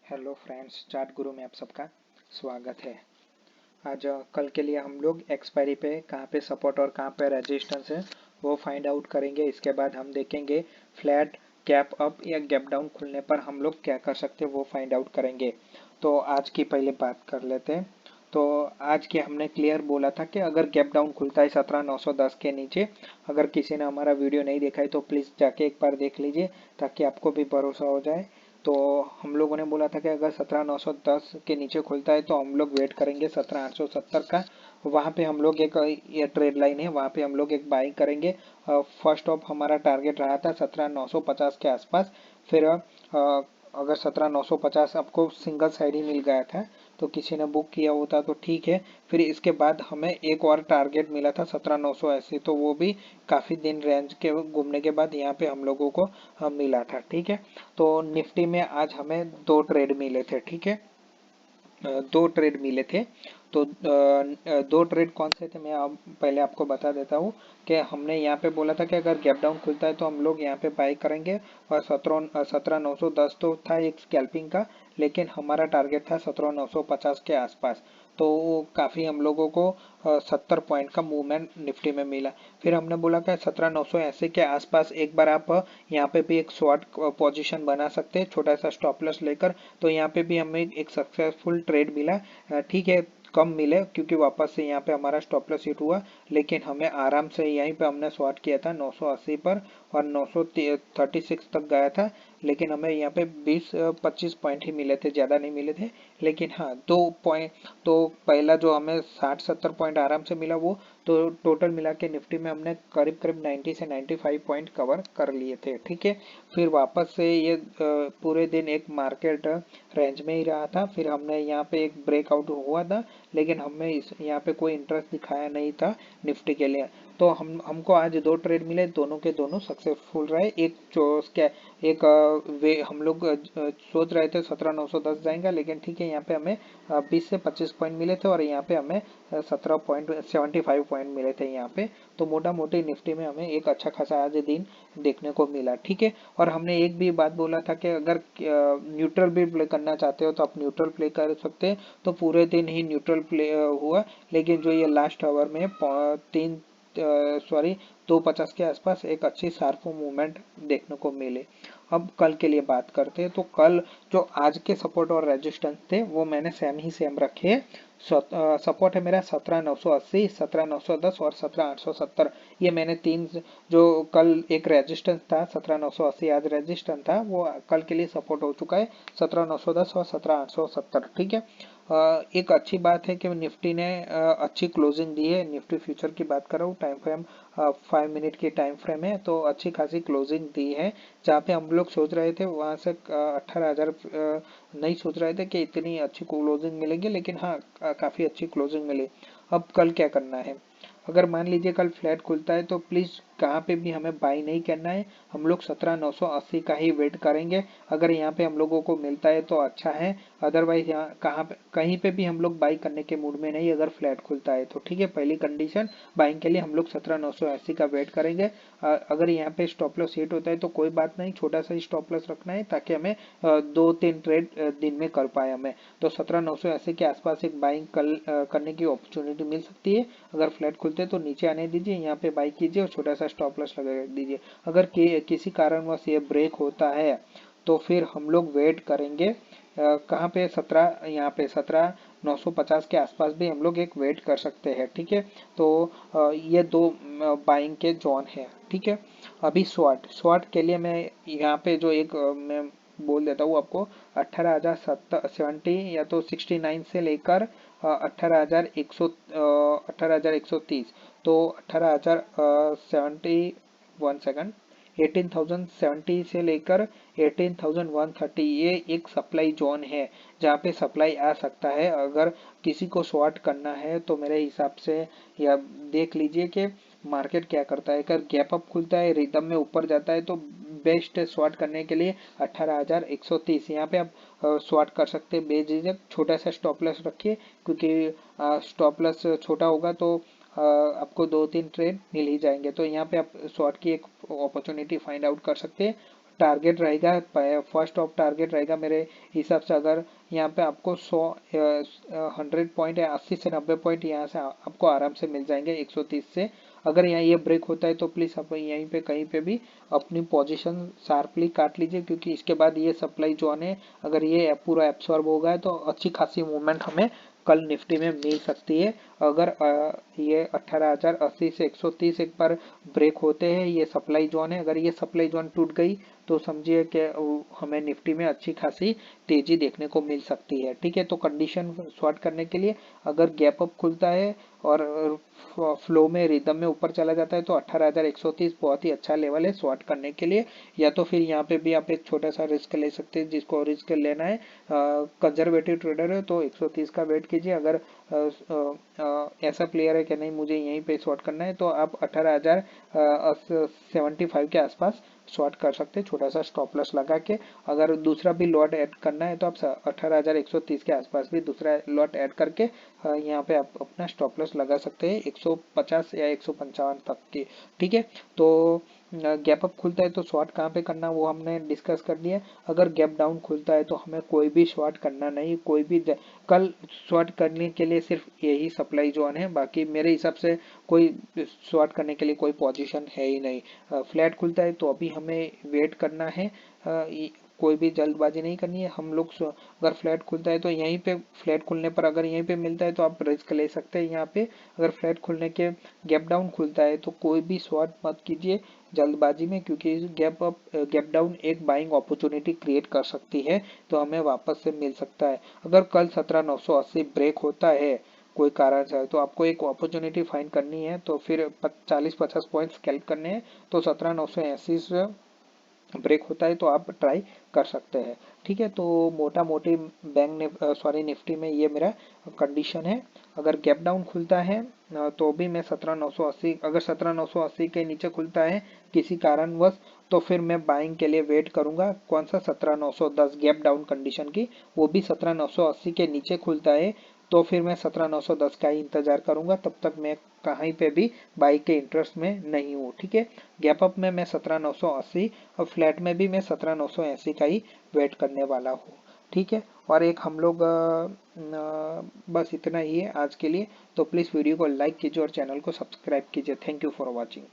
Hello friends, chart गुरु में आप सबका स्वागत है। आज कल के लिए हम लोग एक्सपायरी पे कहाँ पे सपोर्ट और कहाँ पे रेजिस्टेंस है वो फाइंड आउट करेंगे। इसके बाद हम देखेंगे फ्लैट गैप अप या गैप डाउन खुलने पर हम लोग क्या कर सकते हैं वो फाइंड आउट करेंगे। तो आज की पहले बात कर लेते हैं। तो आज के हमने क्लियर बोला था कि अगर गैप डाउन खुलता है 17,910 के नीचे, अगर किसी ने हमारा वीडियो नहीं देखा है तो प्लीज़ जाके एक बार देख लीजिए ताकि आपको भी भरोसा हो जाए। तो हम लोगों ने बोला था कि अगर 17,910 के नीचे खुलता है तो हम लोग वेट करेंगे 17,870 का। वहाँ पे हम लोग एक ये ट्रेड लाइन है, वहाँ पे हम लोग एक बाइंग करेंगे। फर्स्ट ऑफ हमारा टारगेट रहा था 17,950 के आसपास। फिर अगर 17,950 आपको सिंगल साइड ही मिल गया था तो किसी ने बुक किया होता तो ठीक है। फिर इसके बाद हमें एक और टारगेट मिला था 17,980, तो वो भी काफ़ी दिन रेंज के घूमने के बाद यहाँ पे हम लोगों को मिला था। ठीक है, तो निफ्टी में आज हमें दो ट्रेड मिले थे। ठीक है, दो ट्रेड मिले थे। तो दो ट्रेड कौन से थे मैं अब पहले आपको बता देता हूँ कि हमने यहाँ पे बोला था कि अगर गैप डाउन खुलता है तो हम लोग यहाँ पे बाई करेंगे। और 17,910 तो था एक स्कैल्पिंग का, लेकिन हमारा टारगेट था 17,950 के आसपास। तो काफ़ी हम लोगों को 70 पॉइंट का मूवमेंट निफ्टी में मिला। फिर हमने बोला कि 17,980 के आसपास एक बार आप यहाँ पे भी एक शॉर्ट पोजीशन बना सकते हैं छोटा सा स्टॉप लॉस लेकर। तो यहाँ पे भी हमें एक सक्सेसफुल ट्रेड मिला। ठीक है, कम मिले क्योंकि वापस से यहाँ पे हमारा स्टॉप लॉस हिट हुआ, लेकिन हमें आराम से यहीं पे हमने शॉर्ट किया था 980 पर और 936 तक गया था। लेकिन हमें यहाँ पे 20-25 पॉइंट ही मिले थे, ज़्यादा नहीं मिले थे। लेकिन हाँ, 2 पॉइंट तो पहला जो हमें 60-70 पॉइंट आराम से मिला वो तो टोटल मिला के निफ्टी में हमने करीब करीब 90 से 95 पॉइंट कवर कर लिए थे। ठीक है, फिर वापस से ये पूरे दिन एक मार्केट रेंज में ही रहा था। फिर हमने यहाँ पे एक ब्रेकआउट हुआ था, लेकिन हमने इस यहाँ पे कोई इंटरेस्ट दिखाया नहीं था निफ्टी के लिए। तो हमको आज दो ट्रेड मिले, दोनों के दोनों सक्सेसफुल रहे। एक जो एक वे हम लोग सोच रहे थे 17,910 जाएंगे, लेकिन ठीक है यहाँ पे हमें 20 से 25 पॉइंट मिले थे और यहाँ पे हमें 17.75 पॉइंट मिले थे यहाँ पे। तो मोटा मोटी निफ्टी में हमें एक अच्छा खासा आज दिन देखने को मिला। ठीक है, और हमने एक भी बात बोला था कि अगर न्यूट्रल भी प्ले करना चाहते हो तो आप न्यूट्रल प्ले कर सकते हैं। तो पूरे दिन ही न्यूट्रल प्ले हुआ, लेकिन जो ये लास्ट आवर में 250 के आसपास एक अच्छी शार्प मूवमेंट देखने को मिले। अब कल के लिए बात करते हैं। तो कल जो आज के सपोर्ट और रेजिस्टेंस थे वो मैंने सेम रखे। सपोर्ट है मेरा 17,980, 17,910 और 17,870। ये मैंने तीन जो कल एक रेजिस्टेंस था 17,980 आज रेजिस्टेंस था, वो कल के लिए सपोर्ट हो चुका है 17,910 और 17,870। ठीक है, एक अच्छी बात है कि निफ्टी ने अच्छी क्लोजिंग दी है। निफ्टी फ्यूचर की बात कर रहा हूँ, टाइम फ्रेम 5 मिनट की टाइम फ्रेम है, तो अच्छी खासी क्लोजिंग दी है। जहाँ पे हम लोग सोच रहे थे वहां से 18,000 नहीं सोच रहे थे कि इतनी अच्छी क्लोजिंग मिलेगी, लेकिन हाँ काफ़ी अच्छी क्लोजिंग मिली। अब कल क्या करना है, अगर मान लीजिए कल फ्लैट खुलता है तो प्लीज़ कहाँ पे भी हमें बाई नहीं करना है। हम लोग 17,980 का ही वेट करेंगे। अगर यहाँ पे हम लोगों को मिलता है तो अच्छा है, अदरवाइज यहाँ कहाँ पे कहीं पे भी हम लोग बाई करने के मूड में नहीं अगर फ्लैट खुलता है तो। ठीक है, पहली कंडीशन बाइंग के लिए हम लोग 17,980 का वेट करेंगे। अगर यहाँ पे स्टॉप लॉस हिट होता है तो कोई बात नहीं, छोटा सा स्टॉप लॉस रखना है ताकि हमें 2-3 ट्रेड दिन में कर पाए हमें। तो 17,980 के आसपास एक बाइंग करने की अपॉर्चुनिटी मिल सकती है। अगर फ्लैट खुलते हैं तो नीचे आने दीजिए, यहाँ पे बाई कीजिए और छोटा सा स्टॉप लॉस लगा दीजिए। अगर किसी कारणवश ये ब्रेक होता है तो फिर हम लोग वेट करेंगे कहाँ पे 17, यहाँ पे 17,950 के आसपास भी हम लोग एक वेट कर सकते हैं। ठीक है, तो ये दो बाइंग के जोन है। ठीक है, अभी शॉर्ट के लिए मैं यहाँ पे जो एक मैं बोल देता हूँ आपको, 18,070 या तो 69 से लेकर 18,130। तो 18,070 1 सेकंड 18,070 से लेकर 18,130 ये एक सप्लाई जोन है जहाँ पे सप्लाई आ सकता है। अगर किसी को शॉर्ट करना है तो मेरे हिसाब से या देख लीजिए कि मार्केट क्या करता है। अगर गैप अप खुलता है, रिदम में ऊपर जाता है तो बेस्ट है शॉर्ट करने के लिए 18,130। यहाँ पे आप शॉर्ट कर सकते हैं बेझिझक, छोटा सा स्टॉप लॉस रखिए क्योंकि स्टॉप लॉस छोटा होगा तो आपको 2-3 ट्रेड मिल ही जाएंगे। तो यहाँ पे आप शॉर्ट की एक अपॉर्चुनिटी फाइंड आउट कर सकते हैं टारगेट रहेगा, फर्स्ट ऑफ टारगेट रहेगा मेरे हिसाब से। अगर यहाँ पे आपको 100 पॉइंट या 80 से 90 पॉइंट यहाँ से आपको आराम से मिल जाएंगे 130 से। अगर यहाँ ये ब्रेक होता है तो प्लीज आप यहीं पे कहीं पे भी अपनी पोजीशन शार्पली काट लीजिए, क्योंकि इसके बाद ये सप्लाई जोन है, अगर ये पूरा एब्सॉर्ब हो गया तो अच्छी खासी मूवमेंट हमें कल निफ्टी में मिल सकती है। अगर ये 18,080 से 130 एक बार ब्रेक होते हैं, ये सप्लाई जोन है, अगर ये सप्लाई जोन टूट गई तो समझिए कि हमें निफ्टी में अच्छी खासी तेजी देखने को मिल सकती है। ठीक है, तो कंडीशन शॉर्ट करने के लिए अगर गैप अप खुलता है और फ्लो में रिदम में ऊपर चला जाता है तो 18,130 बहुत ही अच्छा लेवल है शॉर्ट करने के लिए। या तो फिर यहाँ पे भी आप एक छोटा सा रिस्क ले सकते हैं, जिसको रिस्क लेना है कंजर्वेटिव ट्रेडर है तो 130 का वेट कीजिए। अगर ऐसा प्लेयर है कि नहीं मुझे यहीं पे शॉर्ट करना है तो आप 18,075 के आसपास शॉर्ट कर सकते हैं, छोटा सा स्टॉप लॉस लगा के। अगर दूसरा भी लॉट ऐड करना है तो आप 18,130 के आसपास भी दूसरा लॉट ऐड करके यहाँ पे आप अपना स्टॉप लॉस लगा सकते हैं 150 या 155 तक के। ठीक है, तो गैप अप खुलता है तो शॉर्ट कहाँ पे करना वो हमने डिस्कस कर दिया। अगर गैप डाउन खुलता है तो हमें कोई भी शॉर्ट करना नहीं, कोई भी कल शॉर्ट करने के लिए सिर्फ यही सप्लाई जोन है, बाकी मेरे हिसाब से कोई शॉर्ट करने के लिए कोई पोजीशन है ही नहीं। फ्लैट खुलता है तो अभी हमें वेट करना है, कोई भी जल्दबाजी नहीं करनी है हम लोग। अगर फ्लैट खुलता है तो यहीं पे फ्लैट खुलने पर अगर यहीं पे मिलता है तो आप रिस्क ले सकते हैं यहाँ पे। अगर फ्लैट खुलने के गैप डाउन खुलता है तो कोई भी शॉर्ट मत कीजिए जल्दबाजी में, क्योंकि गैप डाउन एक बाइंग अपॉर्चुनिटी क्रिएट कर सकती है, तो हमें वापस से मिल सकता है। अगर कल 17,980 ब्रेक होता है कोई कारण से तो आपको एक अपॉर्चुनिटी फाइंड करनी है, तो फिर 40-50 पॉइंट्स कैल्क करने हैं, तो 17,980 से ब्रेक होता है तो आप ट्राई कर सकते हैं। ठीक है, तो मोटा मोटी निफ्टी में ये मेरा कंडीशन है। अगर गैप डाउन खुलता है तो भी मैं 17,980, अगर 17,980 के नीचे खुलता है किसी कारणवश तो फिर मैं बाइंग के लिए वेट करूंगा। कौन सा 17,910 गैप डाउन कंडीशन की, वो भी 17,980 के नीचे खुलता है तो फिर मैं 17,910 का ही इंतजार करूंगा। तब तक मैं कहीं पे भी बाई के इंटरेस्ट में नहीं हूँ। ठीक है, गैप अप में मैं 17,980 और फ्लैट में भी मैं 17,980 का ही वेट करने वाला हूँ। ठीक है, और एक हम लोग बस इतना ही है आज के लिए, तो प्लीज़ वीडियो को लाइक कीजिए और चैनल को सब्सक्राइब कीजिए। Thank you for watching.